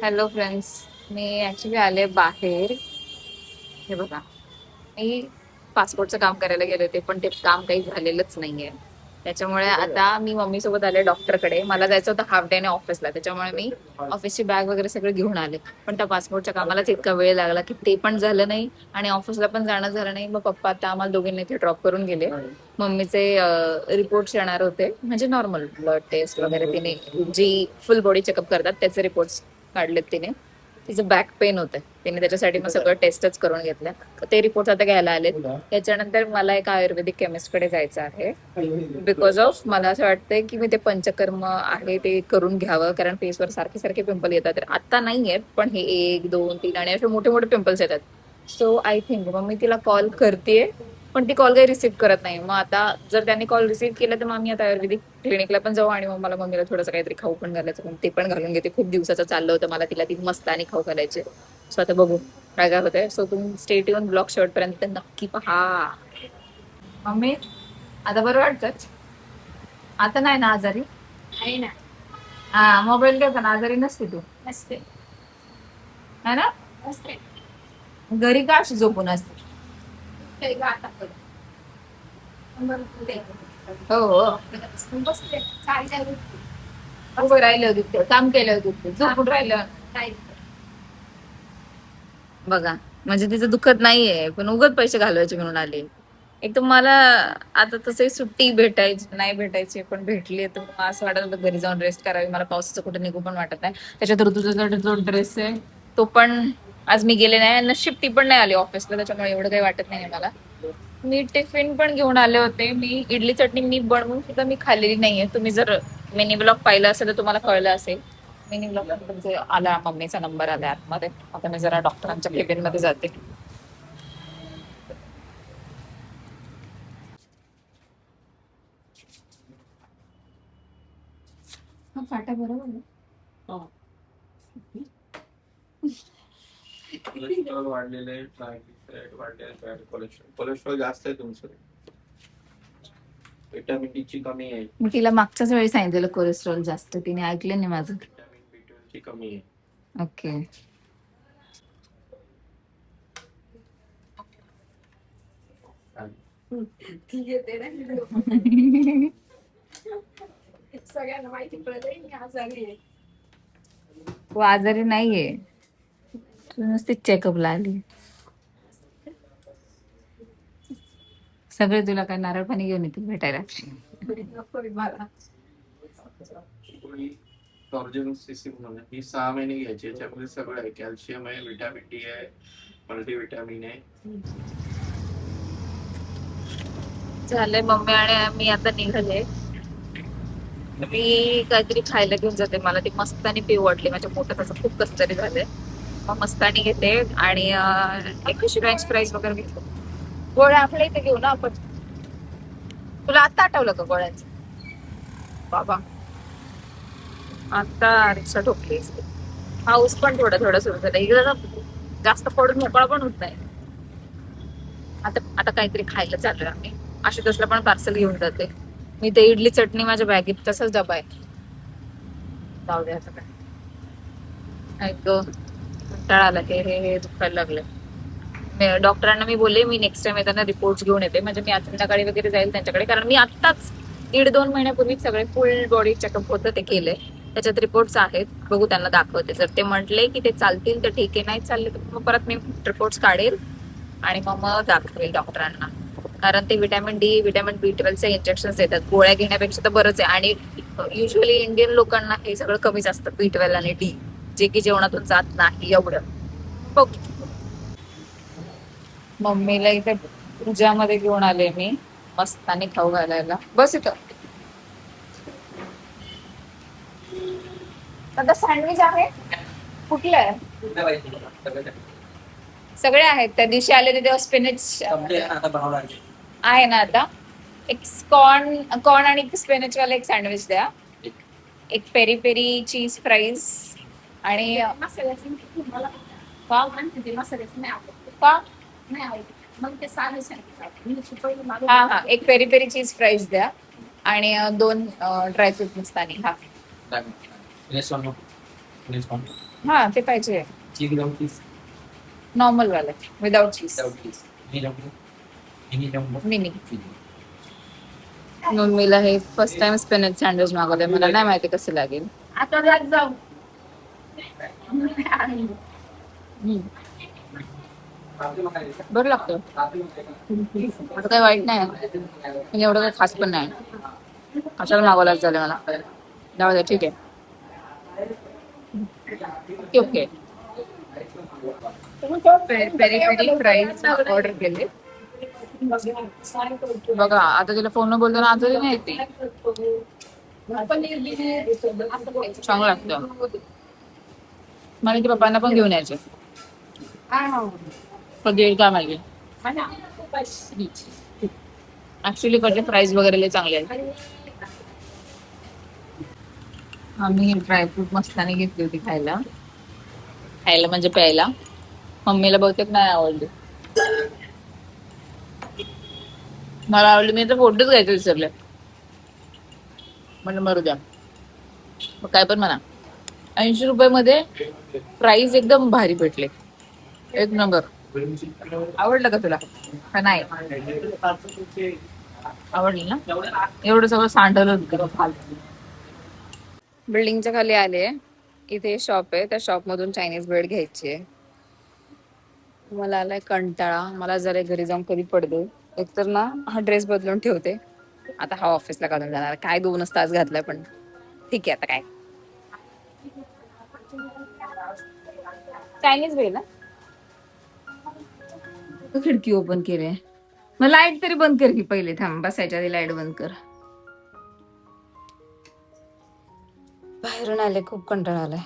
Hello friends. मी actually आले बाहेर. हे बघा, मी पासपोर्टचं काम करायला गेले होते, पण ते काम काही झालेलंच नाहीये. त्याच्यामुळे आता मी मम्मी सोबत आले डॉक्टरकडे. मला जायचं होतं हाफ डे ने ऑफिसला, त्याच्यामुळे मी ऑफिसची बॅग वगैरे सगळं घेऊन आले. पण त्या पासपोर्टच्या कामालाच इतका वेळ लागला की ते पण झालं नाही आणि ऑफिसला पण जाणं झालं नाही. मग पप्पा आता आम्हाला दोघींना इथे ड्रॉप करून गेले. मम्मीचे रिपोर्ट्स येणार होते, म्हणजे नॉर्मल ब्लड टेस्ट वगैरे, तिने जी फुल बॉडी चेकअप करतात त्याचे रिपोर्ट्स काढलेत तिने. तिचं बॅक पेन होतं, तिने त्याच्यासाठी मग सगळं टेस्टच करून घेतल्या. ते रिपोर्ट आता घ्यायला आले. त्याच्यानंतर मला एक आयुर्वेदिक केमिस्ट कडे जायचं आहे. बिकॉज ऑफ मला असं वाटतंय की मी ते पंचकर्म आहे ते करून घ्यावं, कारण फेसवर सारखे सारखे पिंपल येतात. तर आता नाहीये, पण हे 1 2 3 आणि असे मोठे मोठे पिंपल्स येतात. सो आय थिंक मग मी तिला कॉल करतेय, पण ती कॉल काही रिसीव्ह करत नाही. मग आता जर त्यांनी कॉल रिसीव्ह केला तर मग आम्ही आता आयुर्वेदिक क्लिनिकला पण जाऊ आणि मग मला मम्मीला थोडंसं काहीतरी खाऊ पण घालायचं, पण ते पण घालून घेते. खूप दिवसाचं चाललं होतं मला तिला ती मस्त आणि खाऊ घालायचे. सो आता बघू काय काय होतंय. सो तुम्ही स्टे ट्यून ब्लॉग शेवटपर्यंत नक्की पहा. मम्मी, आता बरं वाटतं? आता नाही ना आजारी? आहे ना. हा, मोबाईल घेताना आजारी नसते तू, नसते. है ना? नसते. घरी का अशी झोपून असते? ते गाता पण. बरं, ते. हो हो. बसते. चालल्या गोष्टी. उभं राहिलं होती, काम केलं होती, झोपून राहिलं. नाही. बघा, म्हणजे तिचं दुखत नाहीये, पण उगत पैसे घालवायचे म्हणून आले. एक तर मला आता तसही सुट्टी भेटायची नाही भेटायची, पण भेटली तर मला असं वाटत होतं घरी जाऊन रेस्ट करावी. मला पावसाचं कुठे निघू पण वाटत नाही. त्याच्यात ऋतूचा जो ड्रेस आहे तो पण आज मी गेले नाही. नशीब ती पण नाही आली ऑफिसला, त्याच्यामुळे एवढं काही वाटत नाही मला. मी टिफिन पण घेऊन आले होते. मी इडली चटणी मी बनवून सुद्धा मी खाल्लेली नाहीये. तुम्ही जर मिनी ब्लॉग पाहिला असेल तर तुम्हाला कळलं असेल. मिनी ब्लॉग तुमचे आला, मम्मीचा नंबर आला आतमध्ये. आता मी जरा डॉक्टरांच्या केबिन मध्ये जाते. हा फाटा बरोबर आहे. कोलेस्ट्रॉल वाढलेले आहे, ट्रायग्लिसराईड वाढलेले, बॅड कोलेस्ट्रॉल कोलेस्ट्रॉल जास्त आहे तुमचं. विटॅमिन डी ची कमी आहे. मी तिला मागच्याच वेळी सांगितलेलं कोलेस्ट्रॉल जास्त, तिने ऐकलं नाही माझं. विटॅमिन बी12 ची कमी आहे. ओके. ती येते ना. सगळ्यांना माहिती पडलंय मी आजारी आहे. तू आजारी नाहीये, तू नुसती चेकअपला आली. सगळे तुला काय नारळ पाणी घेऊन येतील भेटायला. नको मला. टॉर्जनसिस म्हणून आहे. ही 6 महिने घ्यायची. याच्यामध्ये सगळं आहे. कॅल्शियम आहे, विटॅमिन डी आहे, मल्टीविटॅमिन आहे. झालंय मम्मी आणि मी आता निघाले. मी काहीतरी खायला घेऊन जाते. मला ती मस्तानी पिऊ वाटली, माझ्या पोटात असं खूप कसं तरी झालंय. मग मस्तानी घेते आणि एक फ्रेंच फ्राईज वगैरे घेतो. गोळ्या आपल्या इथे घेऊ ना आपण. तुला आता आठवलं का गोळ्यांचं? बाबा, आता रिक्षा ठोकली. पाऊस पण थोडा थोडा सुरू झाला इकडे. जास्त पडून मोकळा पण होत नाही. आता आता काहीतरी खायला चाललोय आम्ही. आशुतोषला पण पार्सल घेऊन जाते. मी ते इडली चटणी माझ्या बॅगेत तसाच डबा आहे. जाऊ दे आता काय. ऐक कंटाळा आला. हे दुखायला लागलं. डॉक्टरांना मी बोलले मी नेक्स्ट टाइम येताना रिपोर्ट्स घेऊन येते. म्हणजे मी आज संध्याकाळी वगैरे जाईल त्यांच्याकडे, कारण मी आत्ताच 1-2 महिन्यापूर्वी सगळे फुल बॉडी चेकअप होतं ते केलंय. त्याच्यात रिपोर्ट्स आहेत, बघू त्यांना दाखवते. जर ते म्हटले की ते चालतील तर ठीक आहे, नाही चालले तर मग परत मी रिपोर्ट्स काढेल आणि मग दाखवेल डॉक्टरांना. कारण ते विटॅमिन डी, विटॅमिन B12चे इंजेक्शन देतात. गोळ्या घेण्यापेक्षा तर बरंच आहे. आणि युजली इंडियन लोकांना हे सगळं कमीच असतं, B12 आणि डी, जे की जेवणातून जात नाही एवढं. बघ, मम्मीला इथे पूजामध्ये घेऊन आले मी मस्तानी खाऊ घालायला. बस इथं. आता सँडविच आहे. कुठलं आहे? सगळे आहेत. त्या दिवशी आले तेव्हा स्पिनच आहे ना. आता एक कॉर्न आणि स्पिनच वाला एक सँडविच द्या. एक पेरी पेरी चीज फ्राईज आणि मसाल्याचं मला का म्हणते ते मसाल्याचं नाही आवडत. का नाही आवडत. मग ते साधं सांगितलं मी पहिलं मागं. हा हा, एक पेरी पेरी चीज फ्राईज द्या आणि 2 ड्रायफ्रूट मस्तानी. हा Please one. हा ते पाहिजे. Cheese without cheese. नॉर्मल वाले विदाउट चीज. Without cheese. Any number? Any number? Mini. मम्मीला हे फर्स्ट टाइम स्पिनच सँडविच मागवलंय. मला नाही माहिती कसं लागेल. आता जात जाऊ. बरं लागतं. आता काही वाईट नाही आणि एवढं काही खास पण नाही. कशाला मागवलाच झालं मला. जाऊ दे ठीक आहे. Okay. Peri peri fries order केले. बघा आता तिला फोन बोलताना आजही नाही येते. चांगलं लागतं. मला की पप्पांना पण घेऊन यायचे. कधी येईल काय माहिती. ऍक्च्युली कडले फ्राईज वगैरे लय चांगले आहेत. आम्ही ड्रायफ्रूट मस्तानी घेतली होती खायला. खायला म्हणजे प्यायला. मम्मीला बहुतेक नाही आवडली. मला आवडली. मी तर फोटोच घ्यायचे विसरले. म्हणलं मरू द्या. मग काय पण म्हणा. 80 रुपयामध्ये प्राइस एकदम भारी भेटले. एक नंबर. आवडलं का तुला का नाही आवडली ना. एवढं सगळं सांडलं होतं. बिल्डिंगच्या खाली आले. इथे शॉप आहे. त्या शॉप मधून चायनीज ब्रेड घ्यायची आहे. मला आलाय कंटाळा. मला जरा घरी जाऊन कधी पडते. एकतर ना हा ड्रेस बदलून ठेवते. आता हा ऑफिसला घालून जाणार. काय 2च तास घातलाय पण ठीक आहे. आता काय चायनीज ब्रेड ना. खिडकी ओपन केली. मग लाईट तरी बंद कर की पहिले. थांब बसायच्या आधी लाईट बंद कर. बाहेरून आले. खूप कंटाळा आलाय.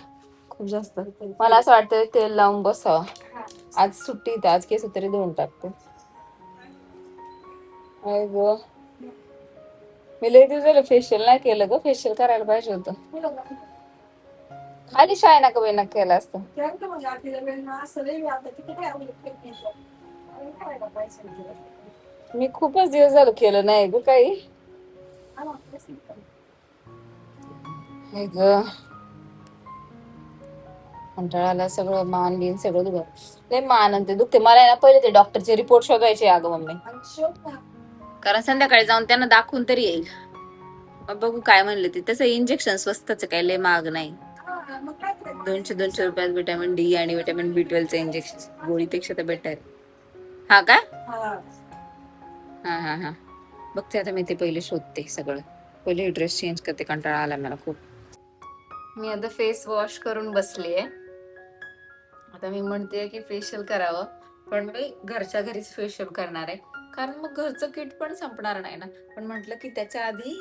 खूप जास्त. मला असं वाटतं तेल लावून बसावं. आज सुट्टी. आज केस तरी धुवून टाकते. ग मी लय दिवस झालं फेशियल नाही केलं ग. फेशियल करायला पाहिजे होतं. खाली शाय ना कमी नका केलं असतं. मी खूपच दिवस झालं केलं नाही ग काही. कंटाळाला. सगळं मान बिन सगळं लय मान ते दुखते. मला ना पहिले ते डॉक्टरचे रिपोर्ट शोधायचे अगं मम्मी. कारण संध्याकाळी जाऊन त्यांना दाखवून तरी येईल. मग बघू काय म्हणले ते. तसं इंजेक्शन स्वस्तच काय लय महाग नाही. 200 रुपयात विटॅमिन डी आणि विटॅमिन B12 इंजेक्शन गोळीपेक्षा तर बेटर. हा का. हा बघते आता मी ते पहिले शोधते सगळं. पहिले ड्रेस चेंज करते. कंटाळा आला मला खूप. मी आता फेस वॉश करून बसलीये. आता मी म्हणते की फेशियल करावं. पण मी घरच्या घरीच फेशियल करणार आहे. कारण मग घरचं किट पण संपणार नाही ना. पण म्हटलं की त्याच्या आधी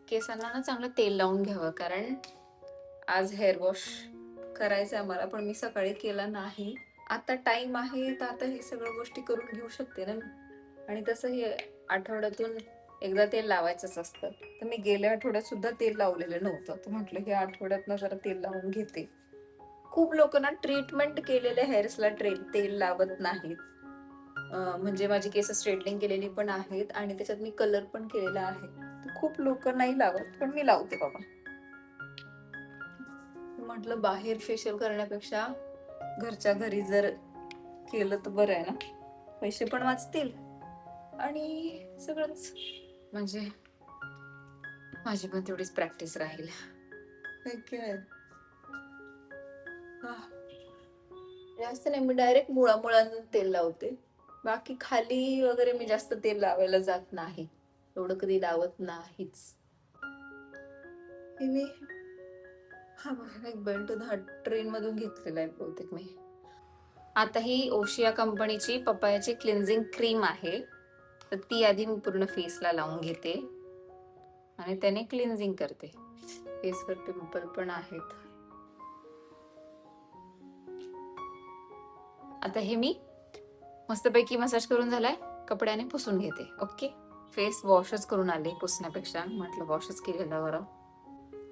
केसांना ना चांगलं तेल लावून घ्यावं. कारण आज हेअर वॉश करायचं आहे मला. पण मी सकाळी केला नाही. आता टाइम आहे तर आता हे सगळ्या गोष्टी करून घेऊ शकते ना. आणि तसं हे आठवड्यातून एकदा तेल लावायचंच असतं. तर मी गेल्या आठवड्यात सुद्धा तेल लावलेलं नव्हतं. तर म्हटलं हे आठवड्यात ना जरा तेल लावून घेते. खूप लोक ना ट्रीटमेंट केलेल्या हेअर्सला तेल लावत नाहीत. म्हणजे माझी केस स्ट्रेटनिंग केलेली पण आहेत आणि त्याच्यात मी कलर पण केलेला आहे. खूप लोक नाही लावत पण मी लावते बाबा. म्हटलं बाहेर फेशियल करण्यापेक्षा घरच्या घरी जर केलं तर बरं आहे ना. पैसे पण वाचतील आणि सगळंच म्हणजे माझी पण तेवढीच प्रॅक्टिस राहील. जास्त नाही. मी डायरेक्ट मुळामुळांना तेल लावते. बाकी खाली वगैरे मी जास्त तेल लावायला जात नाही. एवढं कधी लावत नाहीच. मी हा बघा एक बेल्ट ट्रेन मधून घेतलेला आहे बहुतेक मी. आता ही ओशिया कंपनीची पपायाची क्लिन्झिंग क्रीम आहे. तर ती आधी मी पूर्ण फेसला लावून घेते आणि त्याने क्लिन्झिंग करते. फेसवर पिंपल पण आहेत. आता हे मी मस्तपैकी मसाज करून झालाय. कपड्याने पुसून घेते. ओके. फेस वॉशच करून आले पुसण्यापेक्षा. म्हटलं वॉशच केलेलं बरं.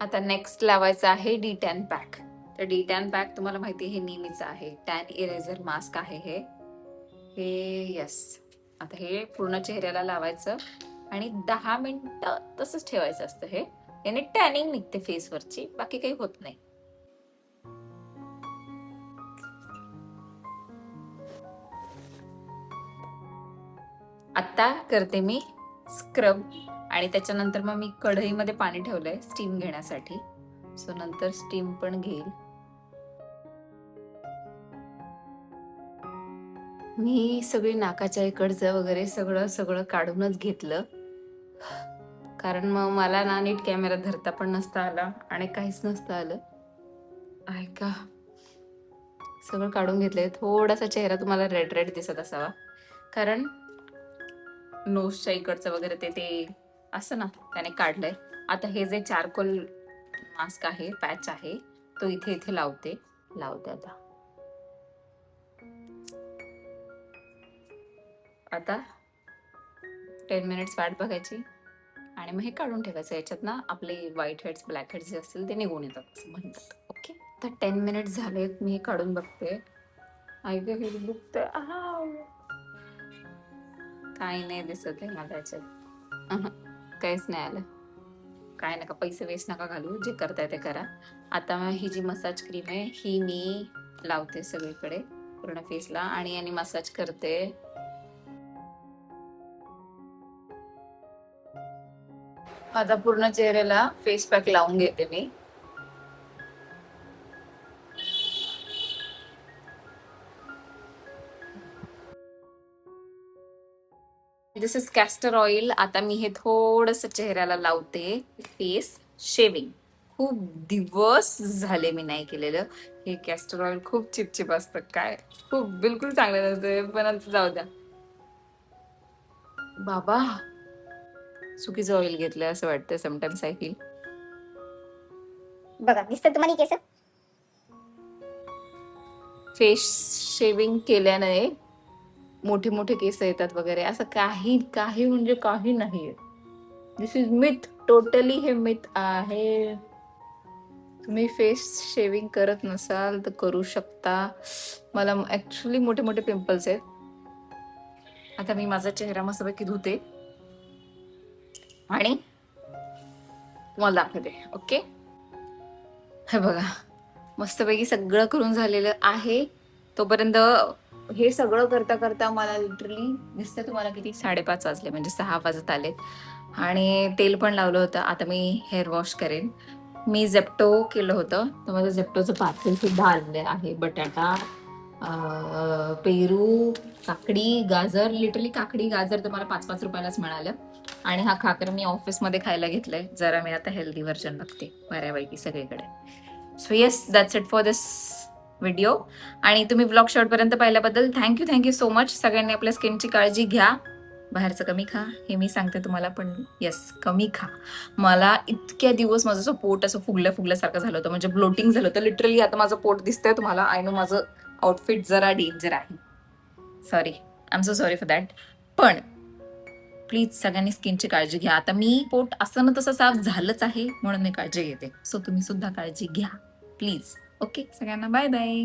आता नेक्स्ट लावायचं आहे D10 पॅक. तर D10 पॅक तुम्हाला माहिती हे नेहमीच आहे. टॅन इरेझर मास्क आहे हे यस. आता हे पूर्ण चेहऱ्याला लावायचं आणि 10 मिनिटं तसंच ठेवायचं असतं. हे याने टॅनिंग निघते फेसवरची. बाकी काही होत नाही. आता करते मी स्क्रब आणि त्याच्यानंतर मग मी कढईमध्ये पाणी ठेवलंय स्टीम घेण्यासाठी. सो नंतर स्टीम पण घेईल. मी सगळी नाकाच्या इकडचं वगैरे सगळं सगळं काढूनच घेतलं, कारण मग मला ना नीट कॅमेरा धरता पण नसता आला आणि काहीच नसतं आलं. ऐका, सगळं काढून घेतलंय. थोडासा चेहरा तुम्हाला रेड रेड दिसत असावा, कारण नोजच्या इकडचं वगैरे ते असं ना त्याने काढलंय. आता हे जे चारकोल मास्क आहे, पॅच आहे, तो इथे इथे लावते आता 10 मिनिट्स वाट बघायची आणि मग हे काढून ठेवायचं. याच्यात ना आपले व्हाईट हेड्स ब्लॅक हेड्स जे असतील ते निघून येतात असं म्हणतात. ओके, आता 10 मिनिट्स झालेत, मी हे काढून बघते. ऐक, हे दुखतंय. काही नाही दिसत आहे मला याच्यात, काहीच नाही आलं. काय नका पैसे वेस्ट नका घालू, जे करताय ते करा. आता मग ही जी मसाज क्रीम आहे ही मी लावते सगळीकडे पूर्ण फेसला आणि याने मसाज करते. आता पूर्ण चेहऱ्याला फेस पॅक लावून घेते मी. दिस इज कॅस्टर ऑइल. आता मी हे थोडस चेहऱ्याला लावते. फेस शेविंग खूप दिवस झाले मी नाही केलेलं. हे कॅस्टर ऑइल खूप चिपचिप असतं, काय खूप बिलकुल चांगलं नसतं, पण आता जाऊ द्या. बाबा, चुकीचं ऑइल घेतलंय असं वाटतं समटाइम्स आय फील. बघा दिसतं तुम्हाला केस. फेस शेविंग केल्याने मोठे मोठे केस येतात वगैरे असं काही म्हणजे काही नाहीये. दिस इज मिथ, टोटली हे मिथ आहे. तुम्ही फेस शेविंग करत नसाल तर करू शकता. मला ऍक्च्युली मोठे मोठे पिंपल्स आहेत. आता मी माझा चेहरा मस्तपैकी धुते आणि तुम्हाला दाखवते. ओके, हे बघा मस्तपैकी सगळं करून झालेलं आहे. तोपर्यंत हे सगळं करता करता मला लिटरली दिसतं तुम्हाला किती 5:30 वाजले, म्हणजे 6 वाजत आलेत. आणि तेल पण लावलं होतं. आता मी हेअर वॉश करेन. मी झेप्टो केलं होतं, तर माझं झेप्टोचं पार्सल सुद्धा आलेलं आहे. बटाटा, पेरू, काकडी, गाजर. लिटरली काकडी गाजर तुम्हाला 5-5 रुपयालाच मिळालं. आणि हा खाकर मी ऑफिसमध्ये खायला घेतलंय. जरा मी आता हेल्दी व्हर्जन बघते बऱ्यापैकी सगळीकडे. So yes, that's it for this video. आणि तुम्ही व्लॉग शेवटपर्यंत पाहिल्याबद्दल थँक्यू सो मच. सगळ्यांनी आपल्या स्किनची काळजी घ्या. बाहेरचं कमी खा, हे मी सांगते तुम्हाला, पण येस कमी खा. मला इतक्या दिवस माझं पोट असं फुगल्यासारखं झालं होतं, म्हणजे ब्लोटिंग झालं होतं लिटरली. आता माझं पोट दिसतंय तुम्हाला. आय नो माझं आउटफिट जरा डेंजर आहे, sorry, I am so sorry for that. पण प्लीज सगळ्यांनी स्किनची काळजी घ्या. आता मी पोट असं ना तसं साफ झालंच आहे, म्हणून मी काळजी घेते. सो तुम्ही सुद्धा काळजी घ्या प्लीज. ओके, सगळ्यांना बाय बाय.